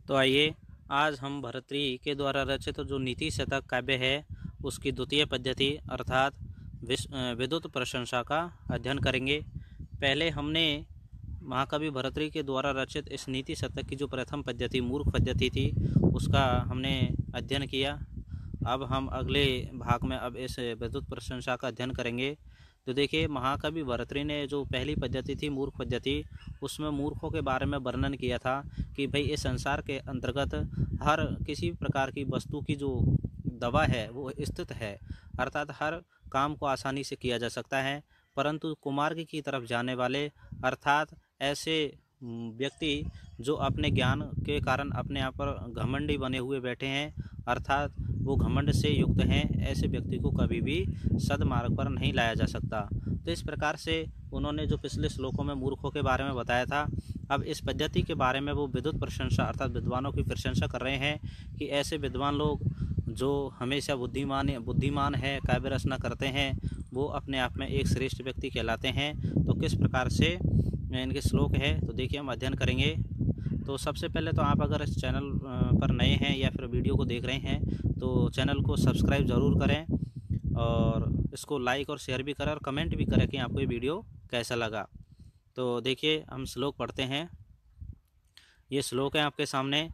तो आइए आज हम भर्तृहरि के द्वारा रचित जो नीति शतक काव्य है उसकी द्वितीय पद्धति अर्थात विद्युत प्रशंसा का अध्ययन करेंगे। पहले हमने महाकवि भर्तृहरि के द्वारा रचित इस नीति शतक की जो प्रथम पद्धति मूर्ख पद्धति थी उसका हमने अध्ययन किया। अब हम अगले भाग में अब इस विद्युत प्रशंसा का अध्ययन करेंगे। तो देखिए महाकवि भर्तृहरि ने जो पहली पद्धति थी मूर्ख पद्धति, उसमें मूर्खों के बारे में वर्णन किया था कि भाई इस संसार के अंतर्गत हर किसी प्रकार की वस्तु की जो दवा है वो स्थित है, अर्थात हर काम को आसानी से किया जा सकता है, परंतु कुमार्ग की तरफ जाने वाले अर्थात ऐसे व्यक्ति जो अपने ज्ञान के कारण अपने आप पर घमंडी बने हुए बैठे हैं, अर्थात वो घमंड से युक्त हैं, ऐसे व्यक्ति को कभी भी सदमार्ग पर नहीं लाया जा सकता। तो इस प्रकार से उन्होंने जो पिछले श्लोकों में मूर्खों के बारे में बताया था, अब इस पद्धति के बारे में वो विद्युत प्रशंसा अर्थात विद्वानों की प्रशंसा कर रहे हैं कि ऐसे विद्वान लोग जो हमेशा बुद्धिमान है, काव्य रचना करते हैं, वो अपने आप में एक श्रेष्ठ व्यक्ति कहलाते हैं। तो किस प्रकार से इनके श्लोक है तो देखिए हम अध्ययन करेंगे। तो सबसे पहले तो आप अगर इस चैनल पर नए हैं या फिर वीडियो को देख रहे हैं तो चैनल को सब्सक्राइब ज़रूर करें और इसको लाइक और शेयर भी करें और कमेंट भी करें कि आपको ये वीडियो कैसा लगा। तो देखिए हम श्लोक पढ़ते हैं। ये श्लोक है आपके सामने।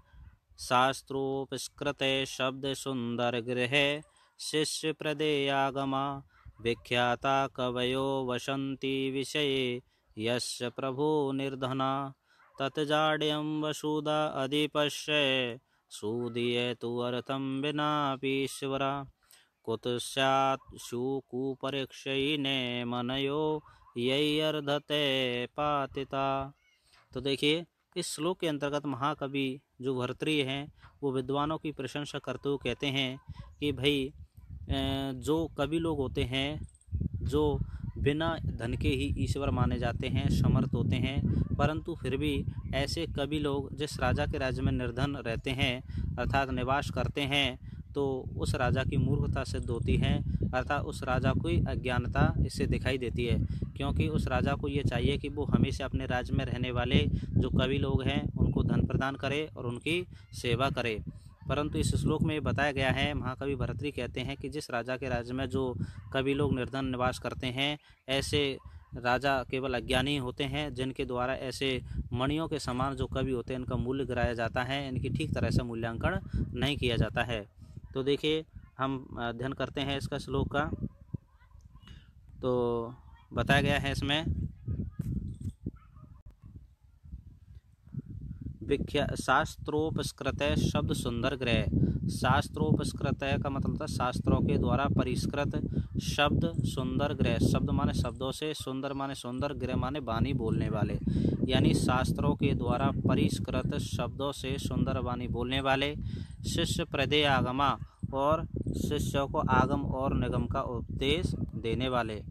शास्त्रोपस्कृते शब्द सुंदर गृहे शिष्य प्रदेयागमा विख्याता कवयो वसंती विषये यस्य प्रभु निर्धना तत्जाड्यं वसुधा अधिपश्य सुदीयतु अर्थं विनापीश्वरा कुत स्यात् शुकुपरीक्षयिने मनयो यैर्धते पातिता। तो देखिए इस श्लोक के अंतर्गत महाकवि जो भर्तृहरि हैं वो विद्वानों की प्रशंसा करते हुए कहते हैं कि भाई जो कवि लोग होते हैं जो बिना धन के ही ईश्वर माने जाते हैं, समर्थ होते हैं, परंतु फिर भी ऐसे कवि लोग जिस राजा के राज्य में निर्धन रहते हैं अर्थात निवास करते हैं तो उस राजा की मूर्खता सिद्ध होती है, अर्थात उस राजा की अज्ञानता इससे दिखाई देती है, क्योंकि उस राजा को ये चाहिए कि वो हमेशा अपने राज्य में रहने वाले जो कवि लोग हैं उनको धन प्रदान करे और उनकी सेवा करे। परंतु इस श्लोक में बताया गया है, महाकवि भर्तृहरि कहते हैं कि जिस राजा के राज्य में जो कवि लोग निर्धन निवास करते हैं ऐसे राजा केवल अज्ञानी होते हैं, जिनके द्वारा ऐसे मणियों के समान जो कवि होते हैं इनका मूल्य गिराया जाता है, इनकी ठीक तरह से मूल्यांकन नहीं किया जाता है। तो देखिए हम अध्ययन करते हैं इसका श्लोक का। तो बताया गया है इसमें शास्त्रोपस्कृत शब्द सुंदर ग्रह। शास्त्रोपस्कृत का मतलब था शास्त्रों के द्वारा परिष्कृत शब्द सुंदर ग्रह। शब्द माने शब्दों से, सुंदर माने सुंदर, ग्रह माने वाणी बोलने वाले, यानी शास्त्रों के द्वारा परिष्कृत शब्दों से सुंदर वाणी बोलने वाले। शिष्य प्रदेय आगमा और शिष्यों को आगम और निगम का उपदेश देने वाले,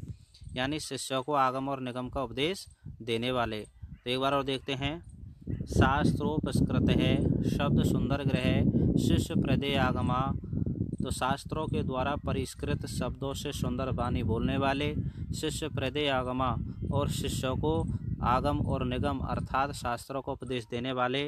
यानी शिष्यों को आगम और निगम का उपदेश देने वाले। तो एक बार और देखते हैं। शास्त्रोपस्कृत है शब्द सुंदर ग्रह शिष्य प्रदेय आगमा, तो शास्त्रों के द्वारा परिष्कृत शब्दों से सुंदर वाणी बोलने वाले, शिष्य प्रदेय आगमा और शिष्यों को आगम और निगम अर्थात शास्त्रों को उपदेश देने वाले।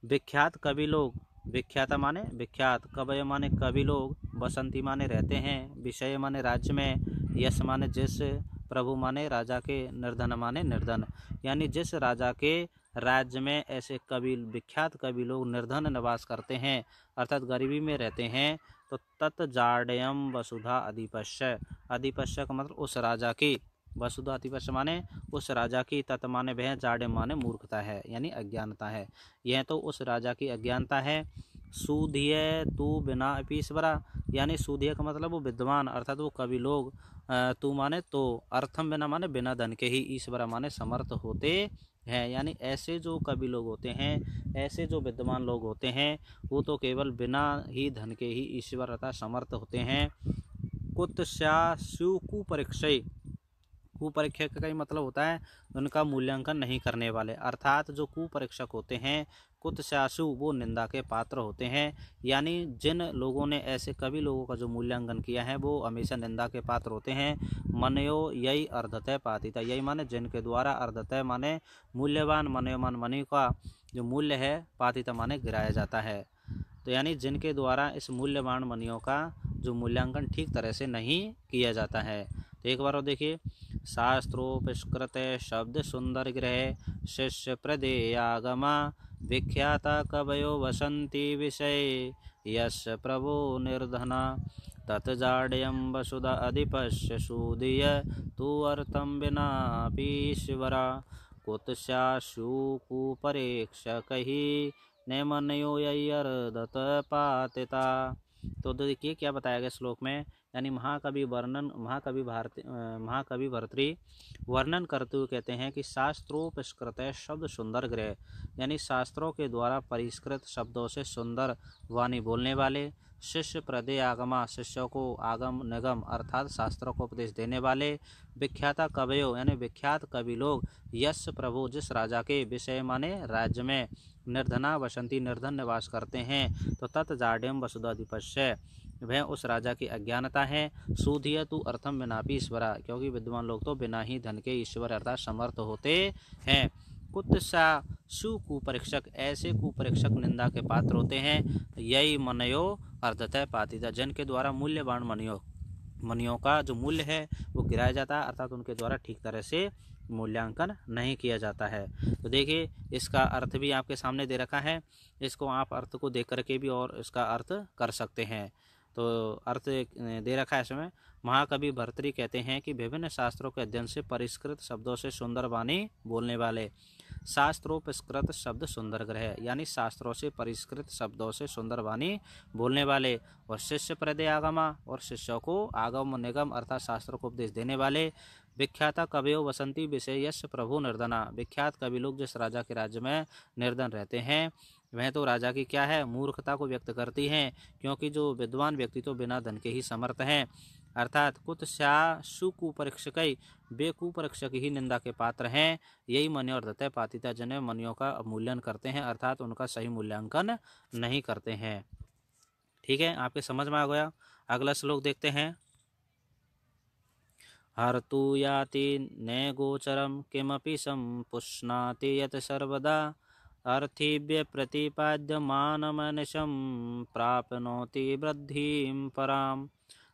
विख्यात कवि लोग, विख्याता माने विख्यात, कवय माने कवि लोग, बसंती माने रहते हैं, विषय माने राज्य में, यश माने जिस, प्रभु माने राजा के, निर्धन माने निर्धन, यानी जिस राजा के राज्य में ऐसे कवि विख्यात कवि लोग निर्धन निवास करते हैं अर्थात गरीबी में रहते हैं, तो तत्जाड्यम वसुधा अधिपश्य। अधिपश्य का मतलब उस राजा की, वसुधा अधिपश्य माने उस राजा की, तत् माने वह, जाड्यम माने मूर्खता है यानी अज्ञानता है, यह तो उस राजा की अज्ञानता है। सुधीय तू बिना अपीश्वरा, यानी सुधीय का मतलब वो विद्वान अर्थात वो कवि लोग, तू माने तो, अर्थम बिना माने बिना धन के ही, ईश्वरा माने समर्थ होते हैं, यानी ऐसे जो कवि लोग होते हैं, ऐसे जो विद्वान लोग होते हैं वो तो केवल बिना ही धन के ही ईश्वर अर्थात समर्थ होते हैं। कुत्स्यासु कुपरीक्षय, कुपरीक्षा का ही मतलब होता है उनका मूल्यांकन नहीं करने वाले, अर्थात जो कुपरीक्षक होते हैं कुत्स्यासु वो निंदा के पात्र होते हैं, यानी जिन लोगों ने ऐसे कवि लोगों का जो मूल्यांकन किया है वो हमेशा निंदा के पात्र होते हैं। मनयो यही अर्धतः पातिता, यही माने जिनके द्वारा, अर्धतः माने मूल्यवान, मनयो मान मनि का जो मूल्य है पातिता माने गिराया जाता है। तो यानी जिनके द्वारा इस मूल्यवान मणियों का जो मूल्यांकन ठीक तरह से नहीं किया जाता है। तो एक बार और देखिए, शास्त्रोपस्कृत शब्द सुंदर गृह शिष्य प्रदेयागमा विख्याता कवयो वसंती विषय यश प्रभो निर्धना तत्जाड्यं वसुधा अधिपस्य सूदीय तु अर्थं विनापीश्वरा कुत्स्याशु कुपरेक्षकहि नैमन्यो यय्यर्दत पातिता। तो देखिए क्या बताया गया श्लोक में, यानी महाकवि भर्तृ वर्णन करते हुए कहते हैं कि शास्त्रोपस्कृत शब्द सुंदर ग्रह, यानी शास्त्रों के द्वारा परिष्कृत शब्दों से सुंदर वाणी बोलने वाले, शिष्य प्रदे आगमा शिष्यों को आगम निगम अर्थात शास्त्रों को उपदेश देने वाले, विख्याता कवयो यानी विख्यात कवि लोग, यश प्रभु जिस राजा के विषय माने राज्य में, निर्धना वसंती निर्धन निवास करते हैं, तो तत्जाड्यम वसुधाधिपस्य वह उस राजा की अज्ञानता है, सूधिय तु अर्थम विनापी ईश्वरा क्योंकि विद्वान लोग तो बिना ही धन के ईश्वर अर्थात समर्थ होते हैं, कुत्सा सुकुपरीक्षक ऐसे कुपरीक्षक निंदा के पात्र होते हैं, यही मनयो अर्धतः पातिता जिनके द्वारा मूल्यवान मणियों का जो मूल्य है वो गिराया जाता है अर्थात उनके द्वारा ठीक तरह से मूल्यांकन नहीं किया जाता है। तो देखिए इसका अर्थ भी आपके सामने दे रखा है, इसको आप अर्थ को देख करके भी और इसका अर्थ कर सकते हैं। तो अर्थ दे रखा है इसमें, महाकवि भर्तृ कहते हैं कि विभिन्न शास्त्रों के अध्ययन से परिष्कृत शब्दों से सुंदर वाणी बोलने वाले, शास्त्रोपस्कृत शब्द सुंदर ग्रह यानी शास्त्रों से परिष्कृत शब्दों से सुंदर वाणी बोलने वाले, और शिष्य प्रदे आगमा और शिष्यों को आगम निगम अर्थात शास्त्रों को उपदेश देने वाले, विख्याता कवयो वसंती विषय यश प्रभु निर्धना विख्यात कवि लोग जिस राजा के राज्य में निर्धन रहते हैं वह तो राजा की क्या है मूर्खता को व्यक्त करती हैं, क्योंकि जो विद्वान व्यक्ति तो बिना धन के ही समर्थ हैं, अर्थात कुत्स्या सुकुपरीक्षक वे कुपरीक्षक ही निंदा के पात्र हैं, यही मन्य और दत्त पातिता जन मनियों का अवमूल्यन करते हैं अर्थात उनका सही मूल्यांकन नहीं करते हैं। ठीक है, आपके समझ में आ गया। अगला श्लोक देखते हैं, हर्तु याति न गोचरम किमपि संपुष्णाति यत् सर्वदा अर्थिभ्य प्रतिपाद्यमानमनिशं प्राप्नोति वृद्धिं परां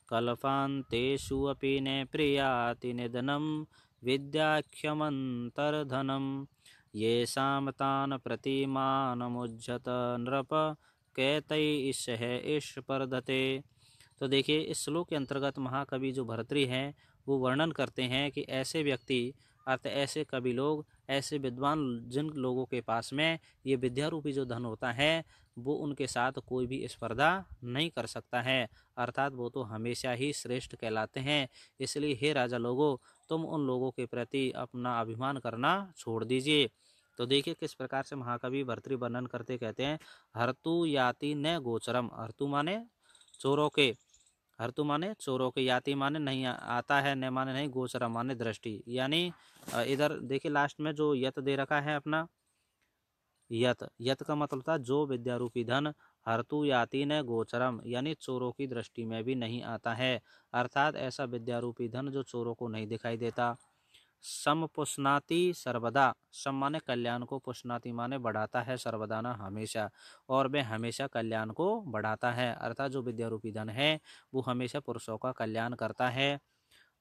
कल्पान्तेषु अपि न प्रियाति निधनं विद्याख्यमन्तर्धनं येषां तान् प्रतिमानमुज्झत नृप कैतैषः ईश्वर्धते। तो देखिए इस श्लोक के अंतर्गत महाकवि जो भर्तृ हैं वो वर्णन करते हैं कि ऐसे व्यक्ति अर्थ ऐसे कवि लोग ऐसे विद्वान जिन लोगों के पास में ये विद्या रूपी जो धन होता है वो उनके साथ कोई भी स्पर्धा नहीं कर सकता है, अर्थात वो तो हमेशा ही श्रेष्ठ कहलाते हैं। इसलिए हे राजा लोगों तुम उन लोगों के प्रति अपना अभिमान करना छोड़ दीजिए। तो देखिए किस प्रकार से महाकवि भर्तृ वर्णन करते कहते हैं, हर्तु याति न गोचरम, हर्तु माने चोरों के, हर्तु माने चोरों के, याति माने नहीं आता है, न माने नहीं, गोचरम माने दृष्टि, यानी इधर देखिए लास्ट में जो यत दे रखा है अपना यत का मतलब था जो विद्यारूपी धन हर्तु याति न गोचरम यानी चोरों की दृष्टि में भी नहीं आता है, अर्थात ऐसा विद्यारूपी धन जो चोरों को नहीं दिखाई देता। सम पुष्णाति सर्वदा, सम माने कल्याण को, पुष्णाति माने बढ़ाता है, सर्वदा ना हमेशा, और वह हमेशा कल्याण को बढ़ाता है, अर्थात जो विद्यारूपी धन है वो हमेशा पुरुषों का कल्याण करता है।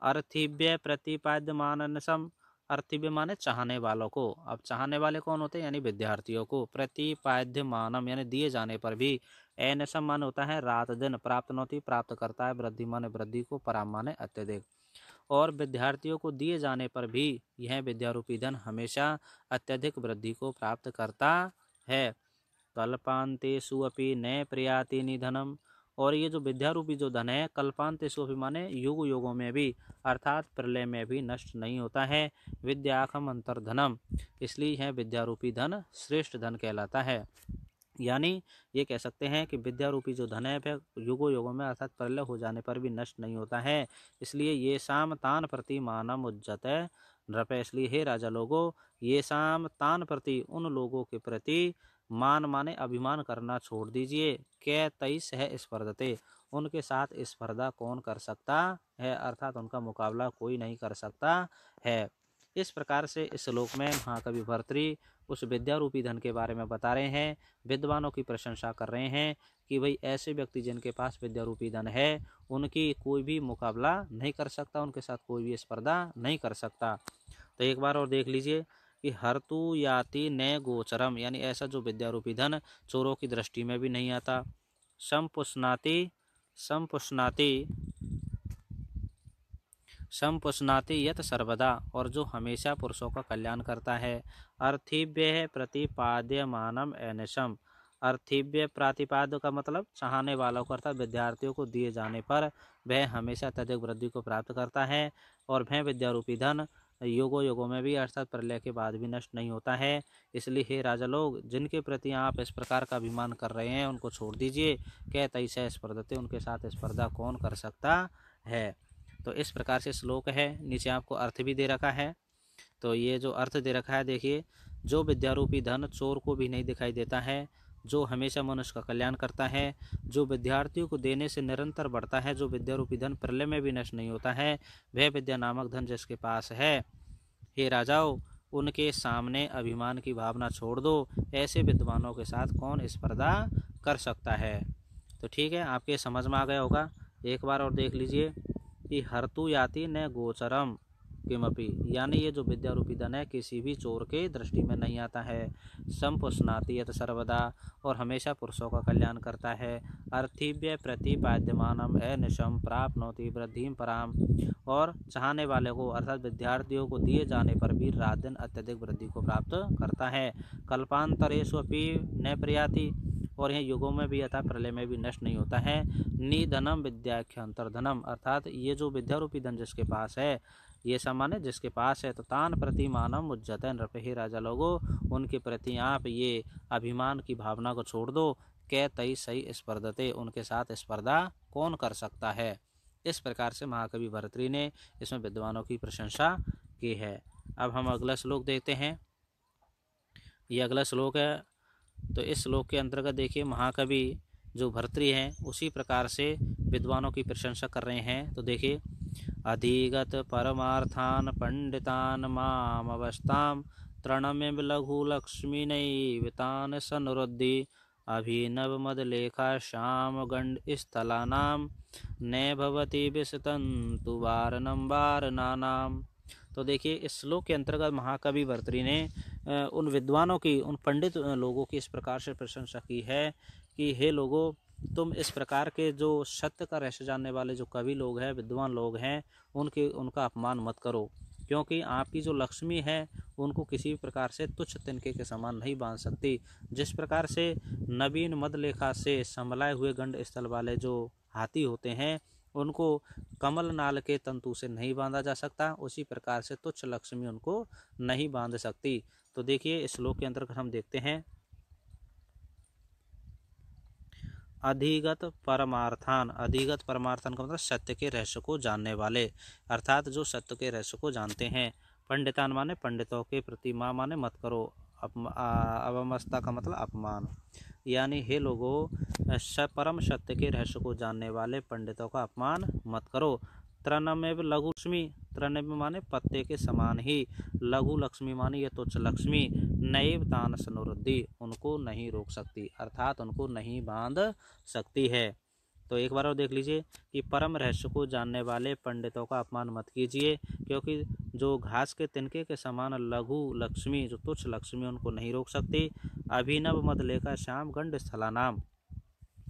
अर्थिव्य प्रतिपाद्यमान सम, अर्थिव्य माने चाहने वालों को, अब चाहने वाले कौन होते हैं यानी विद्यार्थियों को, प्रतिपाद्यमानम यानी दिए जाने पर भी, एनसम मान होता है रात दिन, प्राप्त नौती प्राप्त करता है, वृद्धि माने वृद्धि को, पराम माने अत्यधिक, और विद्यार्थियों को दिए जाने पर भी यह विद्यारूपी धन हमेशा अत्यधिक वृद्धि को प्राप्त करता है। कल्पांतेषु अपि न प्रयाति निधनम, और ये जो विद्यारूपी जो धन है कल्पांतेषु अपि माने युग युगों में भी अर्थात प्रलय में भी नष्ट नहीं होता है। विद्याखम अंतर्धनम, इसलिए यह विद्यारूपी धन श्रेष्ठ धन कहलाता है, यानी ये कह सकते हैं कि विद्यारूपी जो धन है वह युगों युगों में अर्थात प्रलय हो जाने पर भी नष्ट नहीं होता है। इसलिए ये शाम तान प्रति मानम उज्जत है नृप, इसलिए हे राजा लोगों ये शाम तान प्रति उन लोगों के प्रति मान माने अभिमान करना छोड़ दीजिए, कै तेईस है स्पर्धते उनके साथ स्पर्धा कौन कर सकता है, अर्थात उनका मुकाबला कोई नहीं कर सकता है। इस प्रकार से इस श्लोक में महाकवि भर्तृहरि उस विद्या रूपी धन के बारे में बता रहे हैं, विद्वानों की प्रशंसा कर रहे हैं कि भाई ऐसे व्यक्ति जिनके पास विद्या रूपी धन है उनकी कोई भी मुकाबला नहीं कर सकता, उनके साथ कोई भी स्पर्धा नहीं कर सकता। तो एक बार और देख लीजिए कि हर्तु याति न गोचरम, यानी ऐसा जो विद्या रूपी धन चोरों की दृष्टि में भी नहीं आता। संपुष्णाति यत सर्वदा, और जो हमेशा पुरुषों का कल्याण करता है। अर्थिव्य प्रतिपाद्यमानम एनशम, अर्थिव्य प्रतिपाद्य का मतलब चाहने वालों को अर्थात विद्यार्थियों को दिए जाने पर वह हमेशा अत्यधिक वृद्धि को प्राप्त करता है। और वह विद्यारूपी धन युगों युगों में भी अर्थात प्रलय के बाद भी नष्ट नहीं होता है। इसलिए हे राजा लोग, जिनके प्रति आप इस प्रकार का अभिमान कर रहे हैं उनको छोड़ दीजिए। कह तैसे स्पर्धते, उनके साथ स्पर्धा कौन कर सकता है। तो इस प्रकार से श्लोक है। नीचे आपको अर्थ भी दे रखा है। तो ये जो अर्थ दे रखा है देखिए, जो विद्यारूपी धन चोर को भी नहीं दिखाई देता है, जो हमेशा मनुष्य का कल्याण करता है, जो विद्यार्थियों को देने से निरंतर बढ़ता है, जो विद्यारूपी धन प्रलय में भी नष्ट नहीं होता है, वह विद्या नामक धन जिसके पास है, हे राजाओं, उनके सामने अभिमान की भावना छोड़ दो। ऐसे विद्वानों के साथ कौन स्पर्धा कर सकता है। तो ठीक है, आपके समझ में आ गया होगा। एक बार और देख लीजिए कि हर्तु याति न गोचरम किमपि, यानी ये जो विद्या रूपी धन है किसी भी चोर के दृष्टि में नहीं आता है। संपुष्णाति यत सर्वदा, और हमेशा पुरुषों का कल्याण करता है। अर्थिव्य प्रतिपाद्यमानम अनिशम प्राप्नोति वृद्धिम पराम, और चाहने वाले को अर्थात विद्यार्थियों को दिए जाने पर भी रात दिन अत्यधिक वृद्धि को प्राप्त करता है। कल्पांतरेषु अपि न प्रयाति, और यह युगों में भी अथा प्रलय में भी नष्ट नहीं होता है। निधनम विद्याख्यंतरधनम, अर्थात ये जो विद्यारूपी धन जिसके पास है, ये सामान्य जिसके पास है, तो तान प्रतिमानम उज्जत नृप, हे राजा लोगो, उनके प्रति आप ये अभिमान की भावना को छोड़ दो। कै तई सही स्पर्धते, उनके साथ स्पर्धा कौन कर सकता है। इस प्रकार से महाकवि भर्तृहरि ने इसमें विद्वानों की प्रशंसा की है। अब हम अगला श्लोक देखते हैं। ये अगला श्लोक है। तो इस श्लोक के अंतर्गत देखिए, महाकवि जो भर्तृहरि हैं उसी प्रकार से विद्वानों की प्रशंसा कर रहे हैं। तो देखिए, अधिगत परमार्थान पंडितान माम अवस्थाम तृणमेव लघु लक्ष्मी नैवतान सनुरुद्धि अभिनव मदलेखा श्याम गंड स्थलानाम न भवति विशतंतु वारणम वारणानाम। तो देखिए, इस श्लोक के अंतर्गत महाकवि भर्तृहरि ने उन विद्वानों की, उन पंडित लोगों की इस प्रकार से प्रशंसा की है कि हे लोगों, तुम इस प्रकार के जो सत्य का रहस्य जानने वाले जो कवि लोग हैं, विद्वान लोग हैं, उनका अपमान मत करो, क्योंकि आपकी जो लक्ष्मी है उनको किसी भी प्रकार से तुच्छ तिनके के समान नहीं बांध सकती। जिस प्रकार से नवीन मदलेखा से संभलाए हुए गंड स्थल वाले जो हाथी होते हैं उनको कमल नाल के तंतु से नहीं बांधा जा सकता, उसी प्रकार से तुच्छ लक्ष्मी उनको नहीं बांध सकती। तो देखिए, इस श्लोक के अंतर्गत हम देखते हैं, अधिगत परमार्थान, अधिगत परमार्थान का मतलब सत्य के रहस्य को जानने वाले, अर्थात जो सत्य के रहस्य को जानते हैं। पंडितान माने पंडितों के प्रति, मां माने मत करो, अवमस्ता का मतलब अपमान, यानी हे लोगों, परम सत्य के रहस्य को जानने वाले पंडितों का अपमान मत करो। तृणमेव लघु लक्ष्मी, तृणमेव माने पत्ते के समान ही, लघु लक्ष्मी माने ये तुच्छ लक्ष्मी, नैव तान सनुरुद्धि, उनको नहीं रोक सकती, अर्थात उनको नहीं बांध सकती है। तो एक बार और देख लीजिए कि परम रहस्य को जानने वाले पंडितों का अपमान मत कीजिए, क्योंकि जो घास के तिनके के समान लघु लक्ष्मी, जो तुच्छ लक्ष्मी, उनको नहीं रोक सकती। अभिनव मदलेखा श्याम गंड स्थलानाम,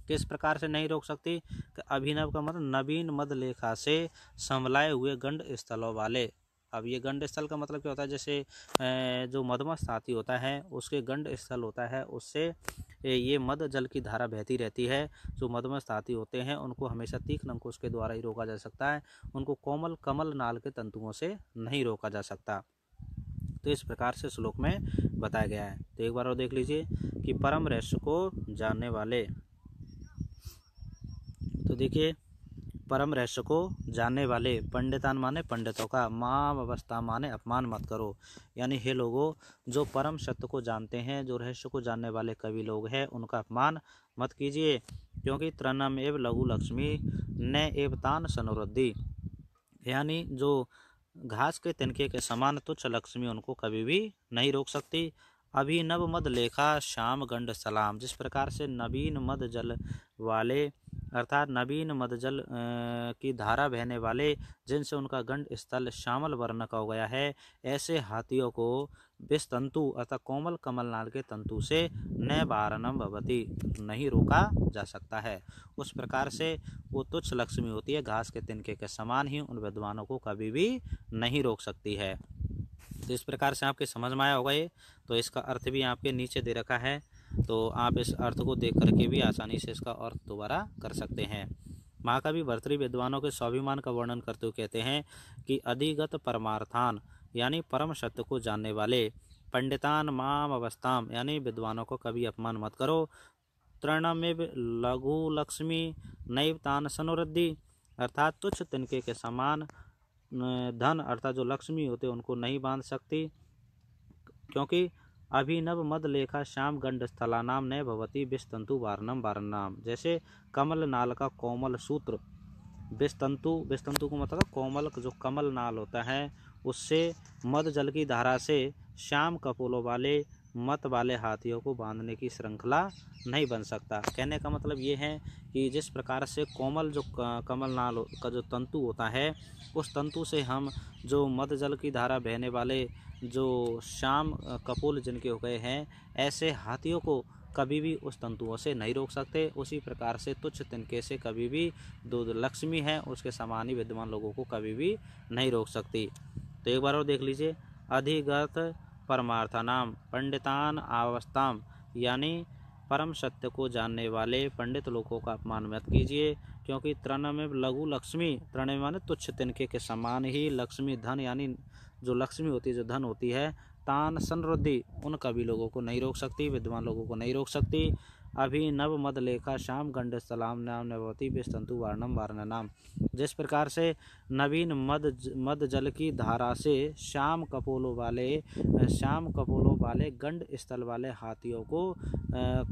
किस प्रकार से नहीं रोक सकती? अभिनव का मतलब नवीन मदलेखा से संभलाए हुए गंड स्थलों वाले। अब ये गंड स्थल का मतलब क्या होता है? जैसे जो मधुमस्त हाथी होता है उसके गंड स्थल होता है, उससे ये मद जल की धारा बहती रहती है। जो मधुमस्त हाथी होते हैं उनको हमेशा तीक्ष्ण अंकुश के द्वारा ही रोका जा सकता है, उनको कोमल कमल नाल के तंतुओं से नहीं रोका जा सकता। तो इस प्रकार से श्लोक में बताया गया है। तो एक बार और देख लीजिए कि परम रहस्य को जानने वाले, तो देखिए परम रहस्य को जानने वाले, पंडितान माने पंडितों का, माम अवस्था माने अपमान मत करो, यानी हे लोगों, जो परम सत्य को जानते हैं, जो रहस्य को जानने वाले कवि लोग हैं, उनका अपमान मत कीजिए, क्योंकि तृणम एव लघु लक्ष्मी न एव तान सनुरुद्धि, यानी जो घास के तिनके के समान तुच्छ लक्ष्मी उनको कभी भी नहीं रोक सकती। अभिनव मद लेखा श्याम गंड सलाम, जिस प्रकार से नवीन मद जल वाले अर्थात नवीन मद जल की धारा बहने वाले, जिनसे उनका गंड स्थल श्यामल वर्ण का हो गया है, ऐसे हाथियों को विस्तंतु अर्थात कोमल कमल नाल के तंतु से न वारणम भवती, नहीं रोका जा सकता है। उस प्रकार से वो तुच्छ लक्ष्मी होती है, घास के तिनके के समान ही उन विद्वानों को कभी भी नहीं रोक सकती है। तो इस प्रकार से आपके समझ में आया होगा ये। तो इसका अर्थ भी आपके नीचे दे रखा है, तो आप इस अर्थ को देख करके भी आसानी से इसका अर्थ दोबारा कर सकते हैं। महाकवि भर्तृहरि विद्वानों के स्वाभिमान का वर्णन करते हुए कहते हैं कि अधिगत परमार्थान यानी परम सत्य को जानने वाले, पंडितान माम अवस्थाम यानी विद्वानों को कभी अपमान मत करो, तृणमिव लघु लक्ष्मी नैव तान सनुवृद्धि अर्थात तुच्छ तिनके के समान धन अर्थात जो लक्ष्मी होते उनको नहीं बांध सकती, क्योंकि अभिनव मद लेखा श्याम गंड स्थलानाम न भवती विस्तंतु वारणम वारणाम, जैसे कमल नाल का कोमल सूत्र, विस्तंतु विस्तंतु को मतलब कोमल जो कमल नाल होता है उससे मद जल की धारा से श्याम कपोलों वाले मत वाले हाथियों को बांधने की श्रृंखला नहीं बन सकता। कहने का मतलब ये है कि जिस प्रकार से कोमल जो कमल नाल का जो तंतु होता है, उस तंतु से हम जो मद जल की धारा बहने वाले जो श्याम कपोल जिनके हो गए हैं, ऐसे हाथियों को कभी भी उस तंतुओं से नहीं रोक सकते। उसी प्रकार से तुच्छ तिनके से कभी भी जो लक्ष्मी है उसके समान ही विद्वान लोगों को कभी भी नहीं रोक सकती। तो एक बार और देख लीजिए, अधिगत परमार्थानाम पंडितान अवस्थाम यानी परम सत्य को जानने वाले पंडित लोगों का अपमान मत कीजिए, क्योंकि तृण में लघु लक्ष्मी, तृण में माने तुच्छ तिनके के समान ही लक्ष्मी धन यानी जो लक्ष्मी होती है, जो धन होती है, तान समृद्धि उन कभी लोगों को नहीं रोक सकती, विद्वान लोगों को नहीं रोक सकती। अभी नव मद लेखा श्याम गंड स्थलाम नाम नवती विस्तंतु वारणम वारण नाम, जिस प्रकार से नवीन मद जल की धारा से श्याम कपोलों वाले गंड स्थल वाले हाथियों को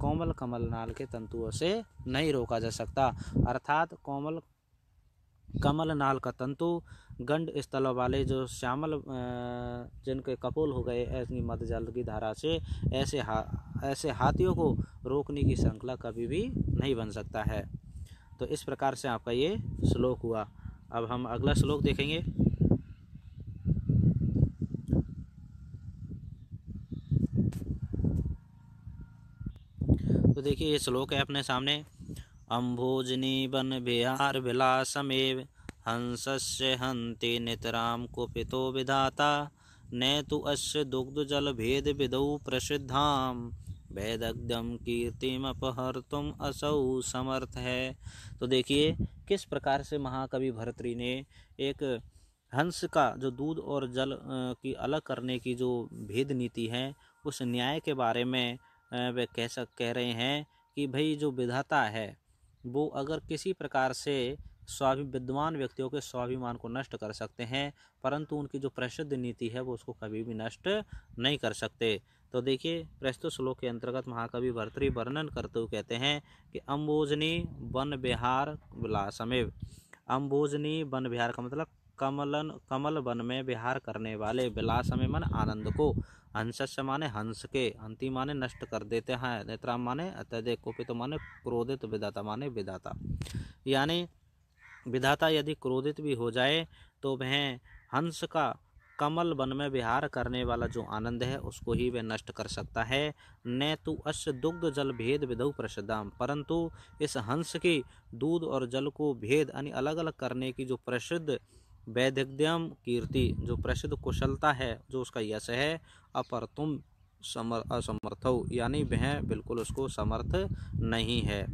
कोमल कमल नाल के तंतुओं से नहीं रोका जा सकता। अर्थात कोमल कमल नाल का तंतु गंड स्थल वाले जो श्यामल जिनके कपोल हो गए ऐसी मद जल की धारा से ऐसे हाथियों को रोकने की श्रृंखला कभी भी नहीं बन सकता है। तो इस प्रकार से आपका ये श्लोक हुआ। अब हम अगला श्लोक देखेंगे। तो देखिए ये श्लोक है अपने सामने, अम्भोजनी बन बिहार विलासमेव हंसस्य हन्ति नितराम कुपितो विधाता न तु अस्य दुग्ध जल भेद विदौ प्रसिद्धाम वैदग्ध्यम कीर्तिम अपहर्तुम असौ समर्थ है। तो देखिए किस प्रकार से महाकवि भर्तृहरि ने एक हंस का जो दूध और जल की अलग करने की जो भेद नीति है उस न्याय के बारे में वे कह रहे हैं कि भाई जो विधाता है वो अगर किसी प्रकार से विद्वान व्यक्तियों के स्वाभिमान को नष्ट कर सकते हैं, परंतु उनकी जो प्रसिद्ध नीति है वो उसको कभी भी नष्ट नहीं कर सकते। तो देखिए प्रस्तुत श्लोक के अंतर्गत महाकवि भर्तृहरि वर्णन करते हुए कहते हैं कि अम्बोजनी वन विहार विलासमेव, अम्बोजनी वन विहार का मतलब कमल वन में विहार करने वाले, विलास में मन आनंद को, हंसस्य माने हंस के, हंति माने नष्ट कर देते हैं, नेत्राम माने अत्यधिक, कुपित माने क्रोधित, विधाता माने विधाता, यानी विधाता यदि क्रोधित भी हो जाए तो वह हंस का कमल वन में विहार करने वाला जो आनंद है उसको ही वह नष्ट कर सकता है। न तो अश्य दुग्ध जल भेद विधौ प्रसिद्धाम, परंतु इस हंस की दूध और जल को भेद यानी अलग अलग करने की जो प्रसिद्ध वैदग्ध्यम कीर्ति, जो प्रसिद्ध कुशलता है, जो उसका यश है, अपर तुम असमर्थो यानी वह बिल्कुल उसको समर्थ नहीं है।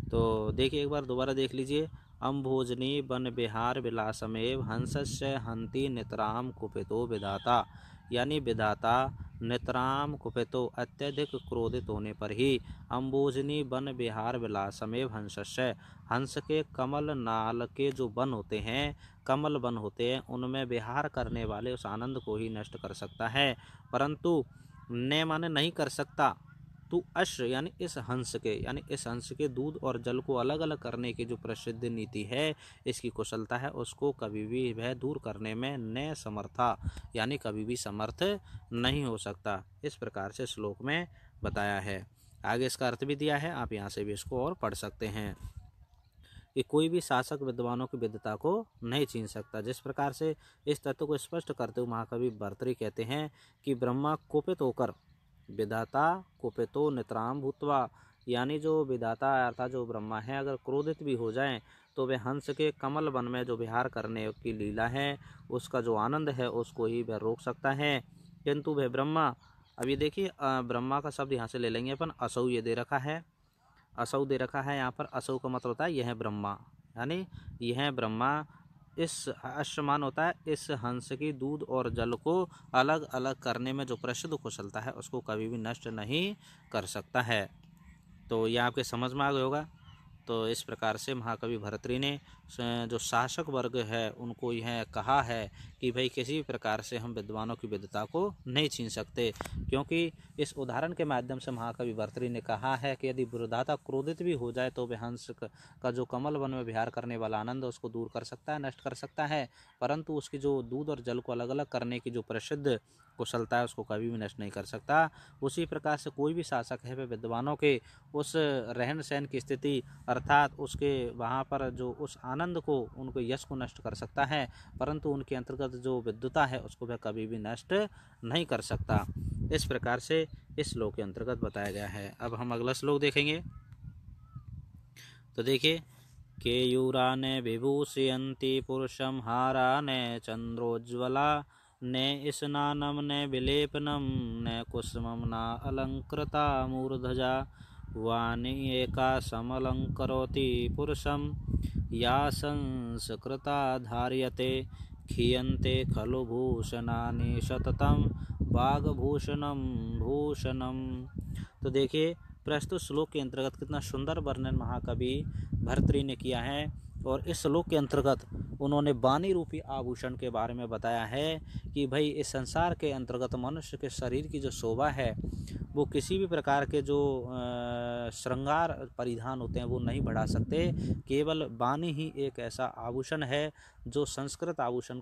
तो देखिए एक बार दोबारा देख लीजिए, अम्भोजनी वन विहार विलासमेव हंसस्य हंति नितराम कुपितो विधाता, यानी विधाता नितराम कुपितो अत्यधिक क्रोधित होने पर ही अम्बोजनी वन विहार विलासमेव हंसस्य, हंस के कमल नाल के जो वन होते हैं, कमल वन होते हैं, उनमें विहार करने वाले उस आनंद को ही नष्ट कर सकता है। परंतु न माने नहीं कर सकता, परंतु अश्व यानी इस हंस के दूध और जल को अलग अलग करने की जो प्रसिद्ध नीति है, इसकी कुशलता है, उसको कभी भी वह दूर करने में न समर्था यानी कभी भी समर्थ नहीं हो सकता। इस प्रकार से श्लोक में बताया है। आगे इसका अर्थ भी दिया है, आप यहाँ से भी इसको और पढ़ सकते हैं कि कोई भी शासक विद्वानों की विद्वता को नहीं छीन सकता। जिस प्रकार से इस तत्व को स्पष्ट करते हुए महाकवि भर्तृहरि कहते हैं कि ब्रह्मा कुपित होकर विधाता कुपितो नितराम भूत्वा, यानी जो विधाता अर्थात जो ब्रह्मा है अगर क्रोधित भी हो जाएं तो वे हंस के कमल वन में जो विहार करने की लीला है, उसका जो आनंद है उसको ही वह रोक सकता है। किंतु वह ब्रह्मा, अभी देखिए ब्रह्मा का शब्द यहाँ से ले लेंगे अपन, असौ ये दे रखा है, असौ दे रखा है यहाँ पर। असौ का मतलब होता है यह ब्रह्मा, यानी यह ब्रह्मा इस अश्वमान होता है इस हंस की दूध और जल को अलग अलग करने में जो प्रसिद्ध कुशलता है उसको कभी भी नष्ट नहीं कर सकता है। तो यह आपके समझ में आ गया होगा। तो इस प्रकार से महाकवि भर्तृहरि ने जो शासक वर्ग है उनको यह कहा है कि भाई किसी भी प्रकार से हम विद्वानों की विद्वता को नहीं छीन सकते, क्योंकि इस उदाहरण के माध्यम से महाकवि भर्तृहरि ने कहा है कि यदि विधाता क्रोधित भी हो जाए तो वह हंस का जो कमल वन में विहार करने वाला आनंद उसको दूर कर सकता है, नष्ट कर सकता है, परंतु उसकी जो दूध और जल को अलग अलग करने की जो प्रसिद्ध कुशलता है उसको कभी भी नष्ट नहीं कर सकता। उसी प्रकार से कोई भी शासक है वह विद्वानों के उस रहन सहन की स्थिति अर्थात उसके वहाँ पर जो उस आनंद को उनको यश को नष्ट कर सकता है, परंतु उनके अंतर्गत जो विद्वता है उसको वह कभी भी नष्ट नहीं कर सकता। इस प्रकार से इस श्लोक के अंतर्गत बताया गया है। अब हम अगला श्लोक देखेंगे। तो देखिए, केयूराने विभूषयन्ति पुरुषं हाराने चंद्रोज्ज्वला ने स्नानं ने विलेपनं ने कुसुमं न अलंकृता मूर्धजा वाणी एका समलंकरोति पुरुषं या संस्कृता धार्यते खीयन्ते खलु भूषणानि सततं वागभूषणं भूषणम। तो देखिए, प्रस्तुत श्लोक के अंतर्गत कितना सुंदर वर्णन महाकवि भर्तृहरि ने किया है, और इस श्लोक के अंतर्गत उन्होंने वाणी रूपी आभूषण के बारे में बताया है कि भाई इस संसार के अंतर्गत मनुष्य के शरीर की जो शोभा है वो किसी भी प्रकार के जो श्रृंगार परिधान होते हैं वो नहीं बढ़ा सकते। केवल वाणी ही एक ऐसा आभूषण है जो संस्कृत आभूषण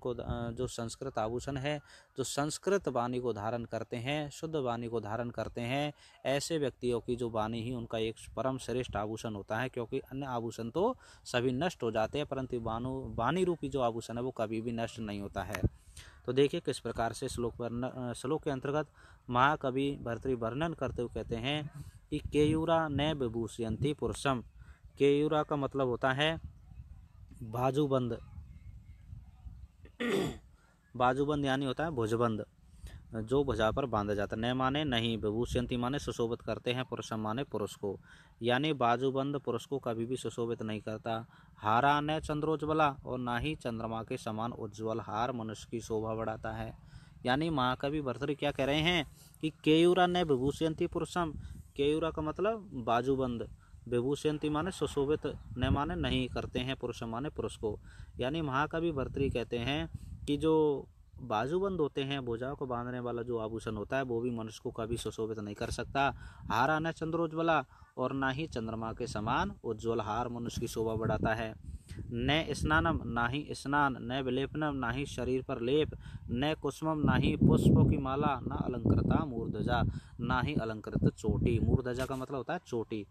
है जो संस्कृत वाणी को धारण करते हैं, शुद्ध वाणी को धारण करते हैं। ऐसे व्यक्तियों की जो वाणी ही उनका एक परम श्रेष्ठ आभूषण होता है, क्योंकि अन्य आभूषण तो सभी नष्ट हो जाते हैं, परंतु वाणी रूपी जो आभूषण है वो कभी भी नष्ट नहीं होता है। तो देखिए किस प्रकार से श्लोक के अंतर्गत महाकवि भर्तृहरि वर्णन करते हुए कहते हैं कि केयूरा न विभूषयन्ति पुरुषम। केयूरा का मतलब होता है बाजूबंद, बाजूबंद यानी होता है भुजबंद, जो भुजा पर बांधा जाता है। न माने नहीं, विभूषयन्ति माने सुशोभित करते हैं, पुरुषम माने पुरुष को, यानी बाजूबंद पुरुष को कभी भी सुशोभित नहीं करता। हारा न चंद्रोज्ज्वला, और ना ही चंद्रमा के समान उज्ज्वल हार मनुष्य की शोभा बढ़ाता है। यानी महाकवि भर्तृहरि क्या कह रहे हैं कि केयूरा न विभूषयन्ति पुरुषम। केयूरा का मतलब बाजूबंद, विभूषयन्ति माने सुशोभित, न माने नहीं करते हैं, पुरुष माने पुरुष को। यानी महाकवि भर्तृहरि कहते हैं कि जो बाजूबंद होते हैं, भुजाओं को बांधने वाला जो आभूषण होता है वो भी मनुष्य को कभी सुशोभित नहीं कर सकता। हारा न चंद्रोज्ज्वला, और ना ही चंद्रमा के समान उज्ज्वल हार मनुष्य की शोभा बढ़ाता है। न स्नानम, ना ही स्नान, न विलेपनम, ना ही शरीर पर लेप, न कुसुमम, ना ही पुष्पों की माला, न अलंकृता मूर्धजा, ना ही अलंकृत चोटी। मूर्धजा का मतलब होता है चोटी।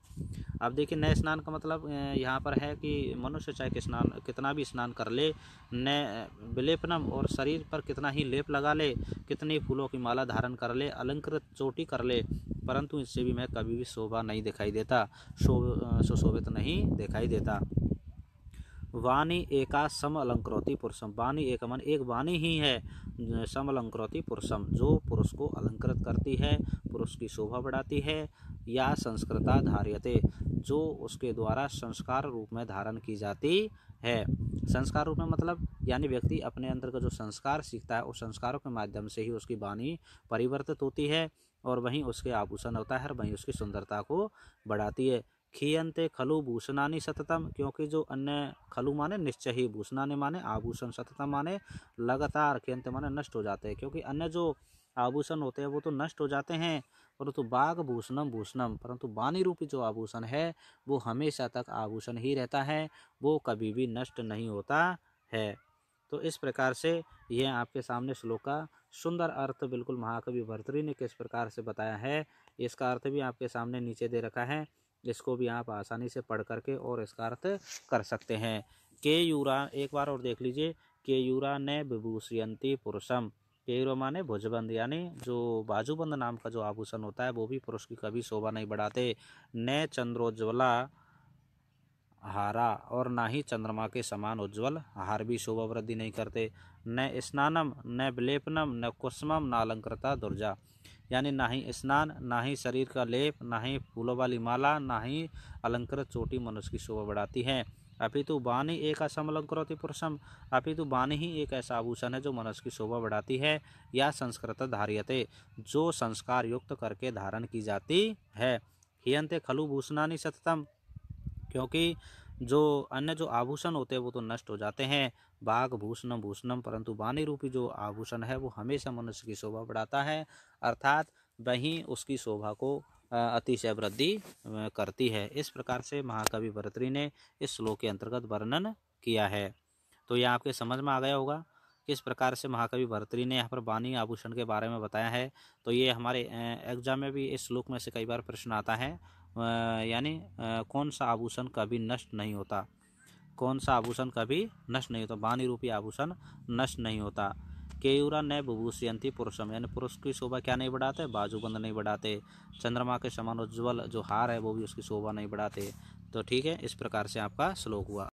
अब देखिए, न स्नान का मतलब यहाँ पर है कि मनुष्य चाहे कितना भी स्नान कर ले, न विलेपनम, और शरीर पर कितना ही लेप लगा ले, कितनी फूलों की माला धारण कर ले, अलंकृत चोटी कर ले, परंतु इससे भी मैं कभी भी शोभा नहीं दिखाई देता, सुशोभित नहीं दिखाई देता। वाणी एका सम अलंकृति पुरुषम। वाणी एक मन एक वाणी ही है सम अलंकृति पुरुषम, जो पुरुष को अलंकृत करती है, पुरुष की शोभा बढ़ाती है। या संस्कृता धार्यते, जो उसके द्वारा संस्कार रूप में धारण की जाती है। संस्कार रूप में मतलब यानी व्यक्ति अपने अंदर का जो संस्कार सीखता है उस संस्कारों के माध्यम से ही उसकी वाणी परिवर्तित होती है, और वहीं उसके आभूषण होता है, और वहीं उसकी सुंदरता को बढ़ाती है। खीयन्ते खलु भूषणानि सततम, क्योंकि जो अन्य, खलु माने निश्चय ही, भूषणानि माने आभूषण, सततम माने लगातार, खीयन्ते माने नष्ट हो जाते हैं, क्योंकि अन्य जो आभूषण होते हैं वो तो नष्ट हो जाते हैं, परंतु वागभूषणम भूषणम, परंतु वाणी रूपी जो आभूषण है वो हमेशा तक आभूषण ही रहता है, वो कभी भी नष्ट नहीं होता है। तो इस प्रकार से यह आपके सामने श्लोक का सुंदर अर्थ बिल्कुल महाकवि भर्तृहरि ने किस प्रकार से बताया है, इसका अर्थ भी आपके सामने नीचे दे रखा है। इसको भी आप आसानी से पढ़ करके और इसका अर्थ कर सकते हैं। केयूरा, एक बार और देख लीजिए, केयूरा ने विभूषयंती पुरुषम। केयूरा माने भुजबंद, यानी जो बाजूबंद नाम का जो आभूषण होता है वो भी पुरुष की कभी शोभा नहीं बढ़ाते। न चंद्रोज्ज्वला हारा, और ना ही चंद्रमा के समान उज्ज्वल हार भी शोभा वृद्धि नहीं करते। न स्नानम न विलेपनम न कुसुमम न अलंकृता दुर्जा, यानी ना ही स्नान, ना ही शरीर का लेप, ना ही फूलों वाली माला, ना ही अलंकृत चोटी मनुष्य की शोभा बढ़ाती है। अपितु वाणी एक असमलंकृति पुरुषम, अपितु वाणी ही एक ऐसा आभूषण है जो मनुष्य की शोभा बढ़ाती है। या संस्कृत धार्यते, जो संस्कार युक्त करके धारण की जाती है। हियंते खलु भूषणानि सततम, क्योंकि जो अन्य जो आभूषण होते हैं वो तो नष्ट हो जाते हैं। बाघ भूषणम भूषणम, परंतु वाणी रूपी जो आभूषण है वो हमेशा मनुष्य की शोभा बढ़ाता है, अर्थात वही उसकी शोभा को अतिशय वृद्धि करती है। इस प्रकार से महाकवि भर्तृहरि ने इस श्लोक के अंतर्गत वर्णन किया है। तो यह आपके समझ में आ गया होगा किस प्रकार से महाकवि भर्तृहरि ने यहाँ पर वाणी आभूषण के बारे में बताया है। तो ये हमारे एग्जाम में भी इस श्लोक में से कई बार प्रश्न आता है, यानी कौन सा आभूषण कभी नष्ट नहीं होता, कौन सा आभूषण कभी नष्ट नहीं होता, वाणी रूपी आभूषण नष्ट नहीं होता। केयूरा न विभूषयंती पुरुषम, यानी पुरुष की शोभा क्या नहीं बढ़ाते, बाजूबंद नहीं बढ़ाते। चंद्रमा के समान उज्ज्वल जो हार है वो भी उसकी शोभा नहीं बढ़ाते। तो ठीक है, इस प्रकार से आपका श्लोक हुआ।